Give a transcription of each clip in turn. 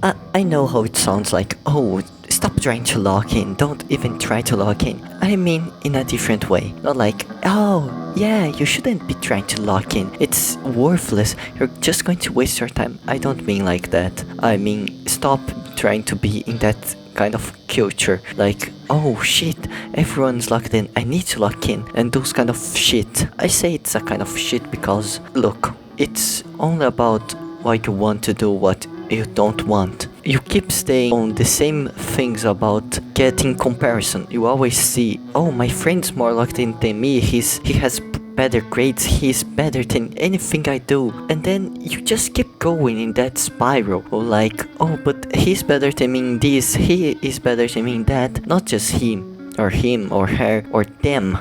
I know how it sounds like, oh, stop trying to lock in, don't even try to lock in. I mean in a different way. Not like, oh, yeah, you shouldn't be trying to lock in. It's worthless. You're just going to waste your time. I don't mean like that. I mean, stop trying to be in that kind of culture. Like, oh shit, everyone's locked in, I need to lock in. And those kind of shit. I say it's a kind of shit because, look, it's only about what you want to do, what you don't want. You keep staying on the same things about getting comparison. You always see, oh, my friend's more locked in than me, he has better grades, he's better than anything I do. And then you just keep going in that spiral. Or like, oh, but he's better than me in this, he is better than me in that. Not just him or her or them.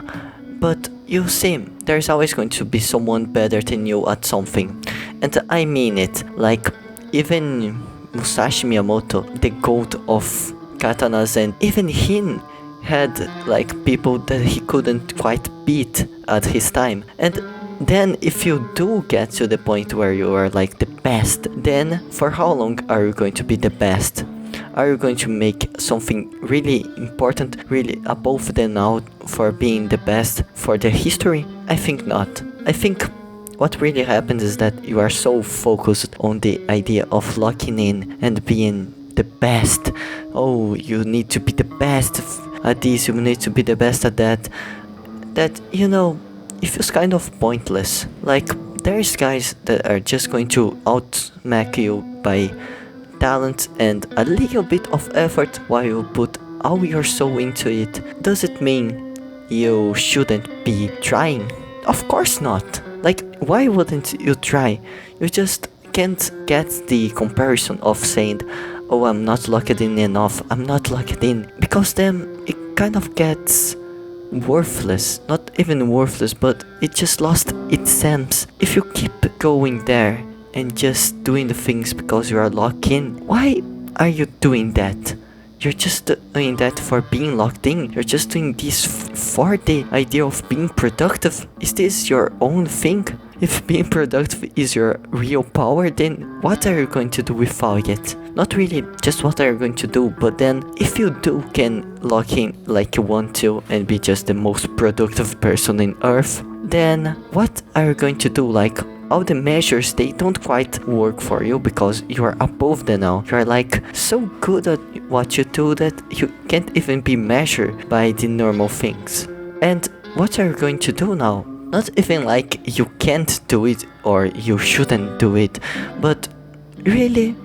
But you see, there's always going to be someone better than you at something. And I mean it, like, even Musashi Miyamoto, the goat of katanas, and even him had like people that he couldn't quite beat at his time. And then if you do get to the point where you are like the best, then for how long are you going to be the best? Are you going to make something really important, really above the now for being the best for the history? I think not. I think what really happens is that you are so focused on the idea of locking in and being the best. Oh, you need to be the best at this, you need to be the best at that. That, you know, it feels kind of pointless. Like, there's guys that are just going to outmack you by talent and a little bit of effort while you put all your soul into it. Does it mean you shouldn't be trying? Of course not. Like, why wouldn't you try? You just can't get the comparison of saying, oh, I'm not locked in enough, I'm not locked in. Because then it kind of gets worthless. Not even worthless, but it just lost its sense. If you keep going there and just doing the things because you are locked in, why are you doing that? You're just doing that for being locked in. You're just doing this for the idea of being productive. Is this your own thing? If being productive is your real power, then what are you going to do without it? Not really just what are you going to do, but then if you do can lock in like you want to and be just the most productive person in Earth, then what are you going to do? Like, all the measures, they don't quite work for you because you are above them now. You are like so good at what you do that you can't even be measured by the normal things. And what are you going to do now? Not even like you can't do it or you shouldn't do it, but really,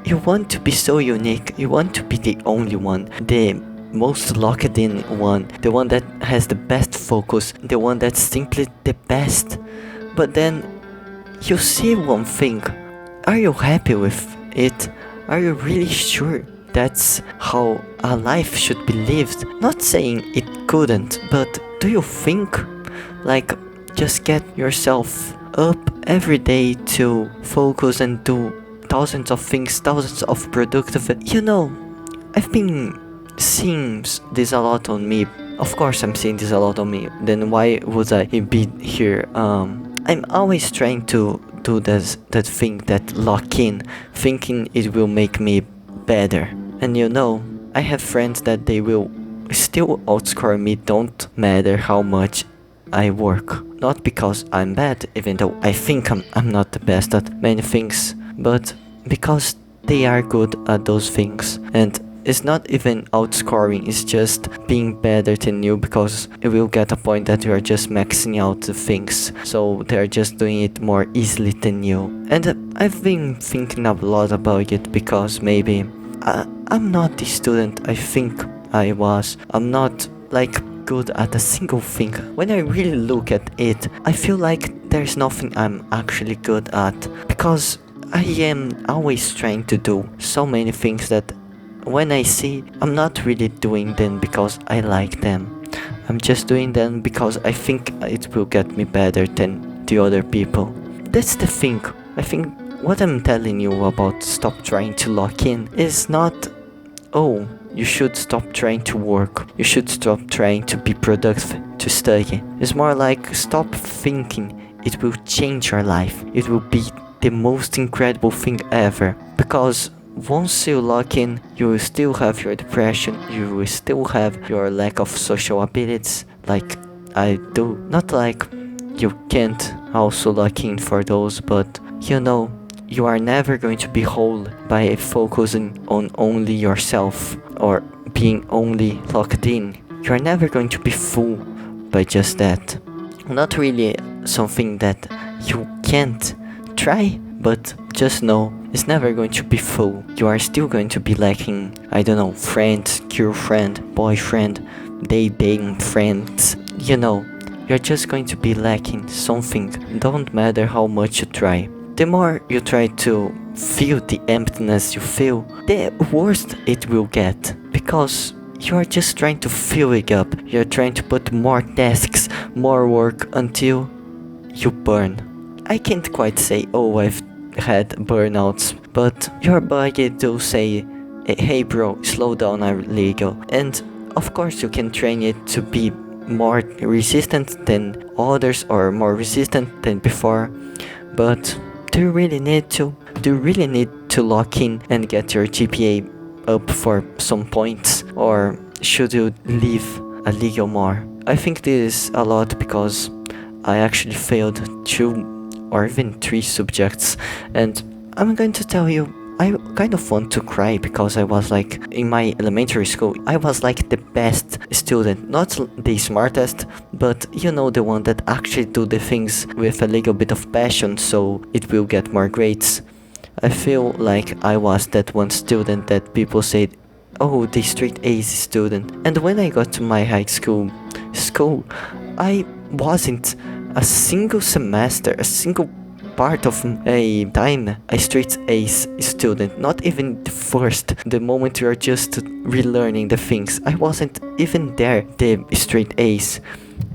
you want to be so unique. You want to be the only one, the most locked in one, the one that has the best focus, the one that's simply the best. But then you see one thing. Are you happy with it? Are you really sure that's how a life should be lived? Not saying it couldn't, but do you think? Like, just get yourself up every day to focus and do thousands of things, thousands of productive. You know, I've been seeing this a lot on me. Of course I'm seeing this a lot on me. Then why would I be here? I'm always trying to do that thing, that lock in, thinking it will make me better. And you know, I have friends that they will still outscore me, don't matter how much I work. Not because I'm bad, even though I think I'm not the best at many things, but because they are good at those things. And it's not even outscoring, it's just being better than you, because it will get a point that you are just maxing out the things, so they're just doing it more easily than you. And I've been thinking a lot about it, because maybe I'm not the student I think I was. I'm not like good at a single thing. When I really look at it, I feel like there's nothing I'm actually good at, because I am always trying to do so many things that when I see, I'm not really doing them because I like them. I'm just doing them because I think it will get me better than the other people. That's the thing. I think what I'm telling you about stop trying to lock in is not, oh, you should stop trying to work, you should stop trying to be productive, to study. It's more like stop thinking it will change your life, it will be the most incredible thing ever. Because once you lock in, you will still have your depression, you will still have your lack of social abilities, like I do. Not like you can't also lock in for those, but you are never going to be whole by focusing on only yourself or being only locked in. You are never going to be full by just that. Not really something that you can't try, but just know it's never going to be full. You are still going to be lacking, I don't know, friends, girlfriend, boyfriend, dating friends. You're just going to be lacking something. Don't matter how much you try. The more you try to feel the emptiness you feel, the worse it will get. Because you are just trying to fill it up. You're trying to put more tasks, more work until you burn. I can't quite say, oh, I've had burnouts, but your body do say, hey bro, slow down a little. And of course you can train it to be more resistant than others or more resistant than before, but do you really need to? Do you really need to lock in and get your GPA up for some points, or should you leave a little more? I think this is a lot because I actually failed 2 or even 3 subjects, and I'm going to tell you, I kind of want to cry because I was like, in my elementary school, I was like the best student, not the smartest, but the one that actually do the things with a little bit of passion so it will get more grades. I feel like I was that one student that people said, oh, the straight A's student. And when I got to my high school, I wasn't a single semester, a single part of a time a straight A's student, not even the first, the moment you're just relearning the things. I wasn't even there, the straight A's.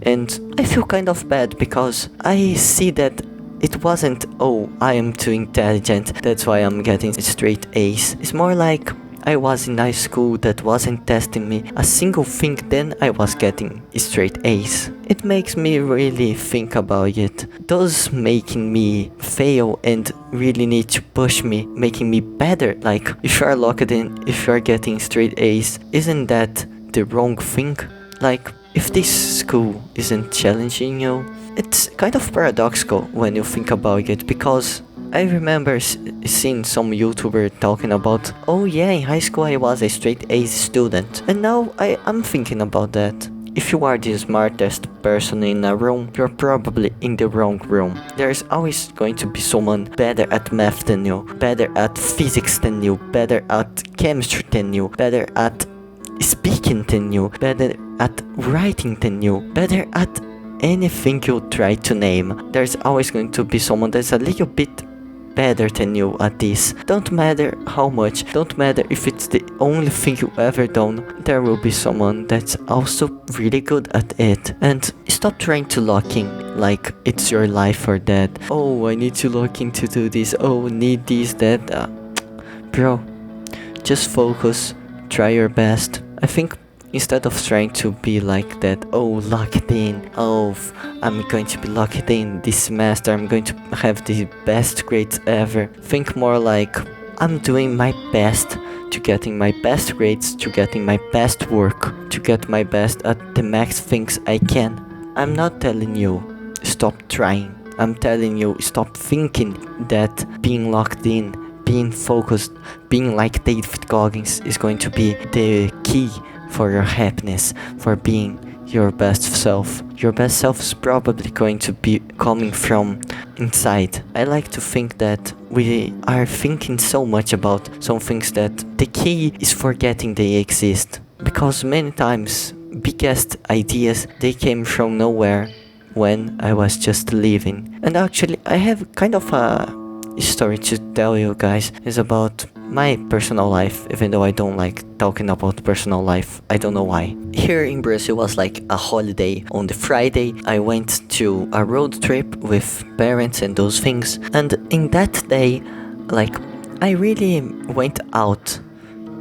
And I feel kind of bad because I see that it wasn't, oh, I am too intelligent, that's why I'm getting straight A's. It's more like I was in high school that wasn't testing me a single thing, then I was getting straight A's. It makes me really think about it. Does making me fail and really need to push me, making me better? Like, if you're locked in, if you're getting straight A's, isn't that the wrong thing? Like, if this school isn't challenging you, it's kind of paradoxical when you think about it, because I remember seeing some YouTuber talking about, oh yeah, in high school I was a straight A's student, and now I'm thinking about that. If you are the smartest person in a room, you're probably in the wrong room. There's always going to be someone better at math than you, better at physics than you, better at chemistry than you, better at speaking than you, better at writing than you, better at anything you try to name. There's always going to be someone that's a little bit better than you at this. Don't matter how much, don't matter if it's the only thing you ever done, there will be someone that's also really good at it. And stop trying to lock in like it's your life or death. Oh, I need to lock in to do this, oh, need this, that. Bro, just focus, try your best. I think instead of trying to be like that, oh, locked in, oh, I'm going to be locked in this semester, I'm going to have the best grades ever. Think more like, I'm doing my best to getting my best grades, to getting my best work, to get my best at the max things I can. I'm not telling you stop trying. I'm telling you stop thinking that being locked in, being focused, being like David Goggins is going to be the key for your happiness, for being your best self. Your best self is probably going to be coming from inside. I like to think that we are thinking so much about some things that the key is forgetting they exist. Because many times, biggest ideas, they came from nowhere when I was just living. And actually, I have kind of a story to tell you guys. It's about my personal life, even though I don't like talking about personal life. I don't know why. Here in Brazil was like a holiday. On the Friday, I went to a road trip with parents and those things. And in that day, like, I really went out.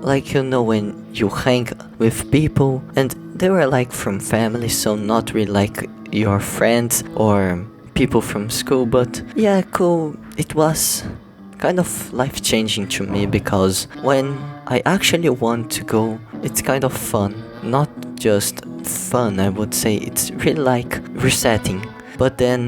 Like, when you hang with people and they were like from family, so not really like your friends or people from school, but yeah, cool. It was kind of life changing to me because when I actually want to go, it's kind of fun. Not just fun, I would say. It's really like resetting. But then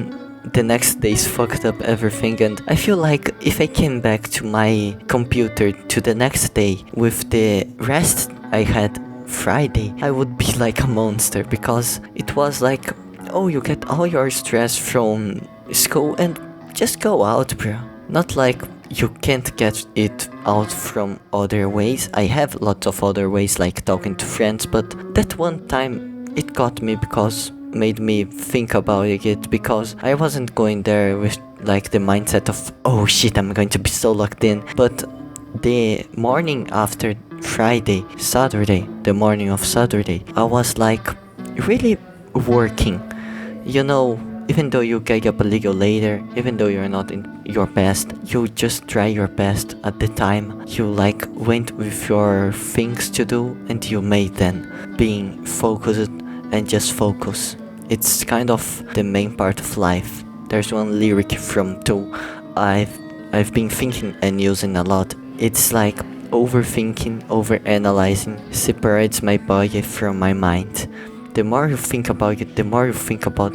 the next day's fucked up everything, and I feel like if I came back to my computer to the next day with the rest I had Friday, I would be like a monster because it was like, oh, you get all your stress from school and just go out, bro. Not like you can't get it out from other ways. I have lots of other ways like talking to friends, but that one time it got me because made me think about it because I wasn't going there with like the mindset of, oh shit, I'm going to be so locked in. But the morning after Saturday, the morning of Saturday, I was like really working. You know, even though you get up a little later, even though you're not in your best, you just try your best at the time. You like went with your things to do and you made them. Being focused and just focus. It's kind of the main part of life. There's one lyric from Two I've been thinking and using a lot. It's like overthinking, overanalyzing separates my body from my mind. The more you think about it, the more you think about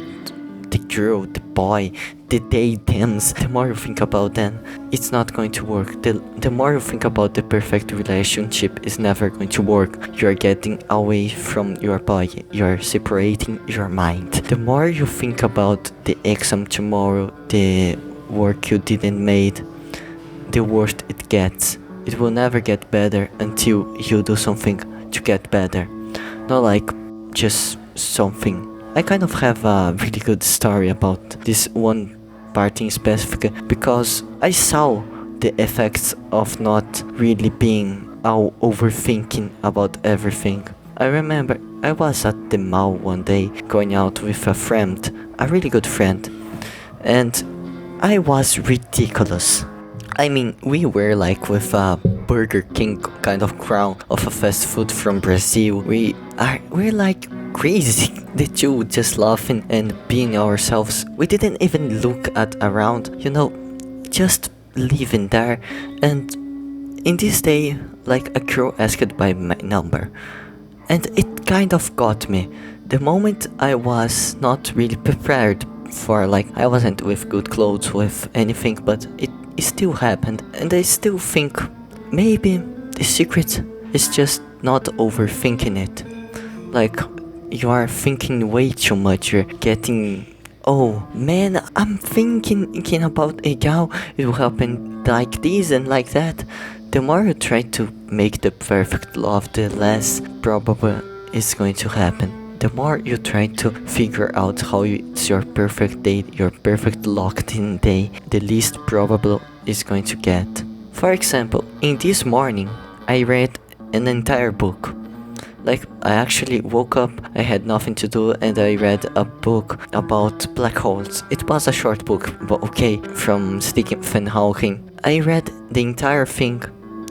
the girl, the boy, the datems, the more you think about them, it's not going to work. The more you think about the perfect relationship, it's never going to work. You're getting away from your body. You're separating your mind. The more you think about the exam tomorrow, the work you didn't made, the worse it gets. It will never get better until you do something to get better. Not like just something. I kind of have a really good story about this one part in specific because I saw the effects of not really being all overthinking about everything. I remember I was at the mall one day going out with a friend, a really good friend, and I was ridiculous. I mean, we were like with a Burger King kind of crown of a fast food from Brazil. We're like crazy. The two just laughing and being ourselves. We didn't even look at around, you know, just living there. And in this day, like a girl asked by my number. And it kind of got me. The moment I was not really prepared for, like, I wasn't with good clothes, with anything, but it still happened. And I still think maybe the secret is just not overthinking it. Like, you are thinking way too much. You're getting, oh man, I'm thinking about a gal. It will happen like this and like that. The more you try to make the perfect love, the less probable it's going to happen. The more you try to figure out how it's your perfect date, your perfect locked in day, the least probable it's going to get. For example, in this morning, I read an entire book. Like, I actually woke up, I had nothing to do, and I read a book about black holes. It was a short book, but okay, from Stephen Hawking. I read the entire thing,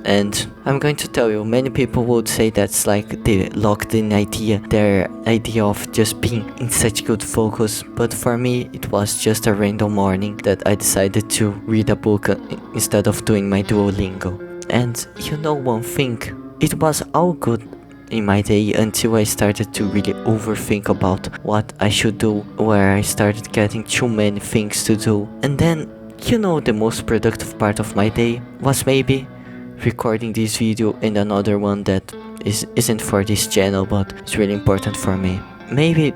and I'm going to tell you, many people would say that's like the locked-in idea, their idea of just being in such good focus, but for me, it was just a random morning that I decided to read a book instead of doing my Duolingo. And you know one thing, it was all good in my day until I started to really overthink about what I should do, where I started getting too many things to do. And then, you know, the most productive part of my day was maybe recording this video and another one that isn't for this channel but it's really important for me. Maybe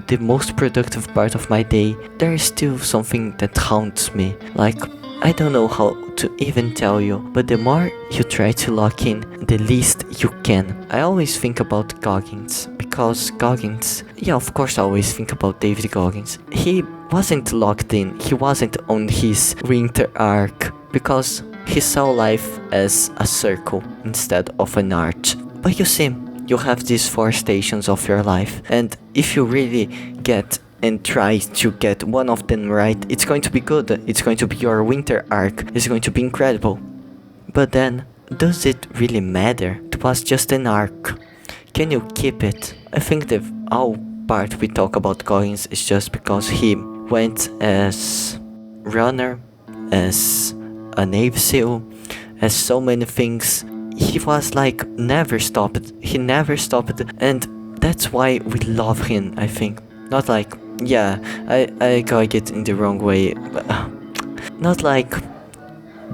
the most productive part of my day, there is still something that haunts me. Like, I don't know how to even tell you, but the more you try to lock in, the least you can. I always think about Goggins, because Goggins, yeah, of course I always think about David Goggins. He wasn't locked in, he wasn't on his winter arc, because he saw life as a circle instead of an arch. But you see, you have these 4 stations of your life, and if you really get and try to get one of them right, it's going to be good. It's going to be your winter arc. It's going to be incredible. But then, does it really matter? It was just an arc. Can you keep it? I think the all part we talk about Goggins is just because he went as runner, as a Navy SEAL, as so many things. He was like never stopped. He never stopped, and that's why we love him, I think. Not like, yeah, I got it in the wrong way. But, not like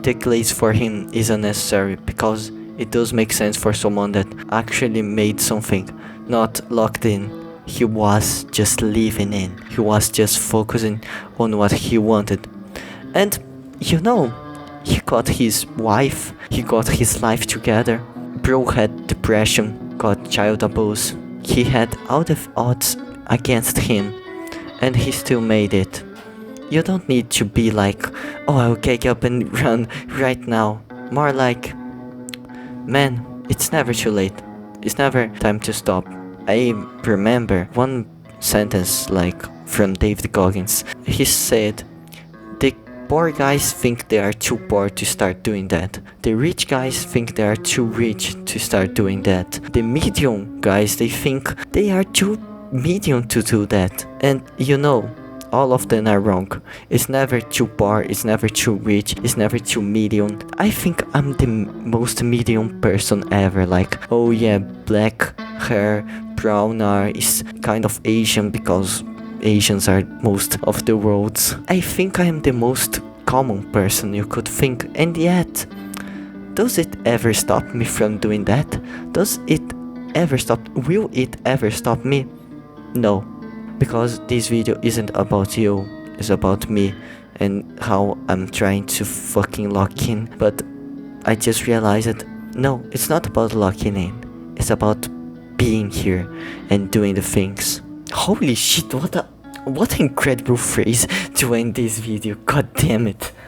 the glaze for him is unnecessary, because it does make sense for someone that actually made something, not locked in. He was just living in. He was just focusing on what he wanted. And you know, he got his wife, he got his life together. Bro had depression, got child abuse. He had all the odds against him, and he still made it. You don't need to be like, oh, I'll get up and run right now. More like, man, it's never too late. It's never time to stop. I remember one sentence like from David Goggins. He said, the poor guys think they are too poor to start doing that. The rich guys think they are too rich to start doing that. The medium guys, they think they are too medium to do that. And you know, all of them are wrong. It's never too poor, it's never too rich, it's never too medium. I think I'm the most medium person ever. Like, oh yeah, black hair, brown hair, is kind of Asian because Asians are most of the world's. I think I am the most common person you could think, and yet, does it ever stop me from doing that? Does it ever stop? Will it ever stop me? No. Because this video isn't about you, it's about me and how I'm trying to fucking lock in. But I just realized, no, it's not about locking in. It's about being here and doing the things. Holy shit, what an incredible phrase to end this video, god damn it.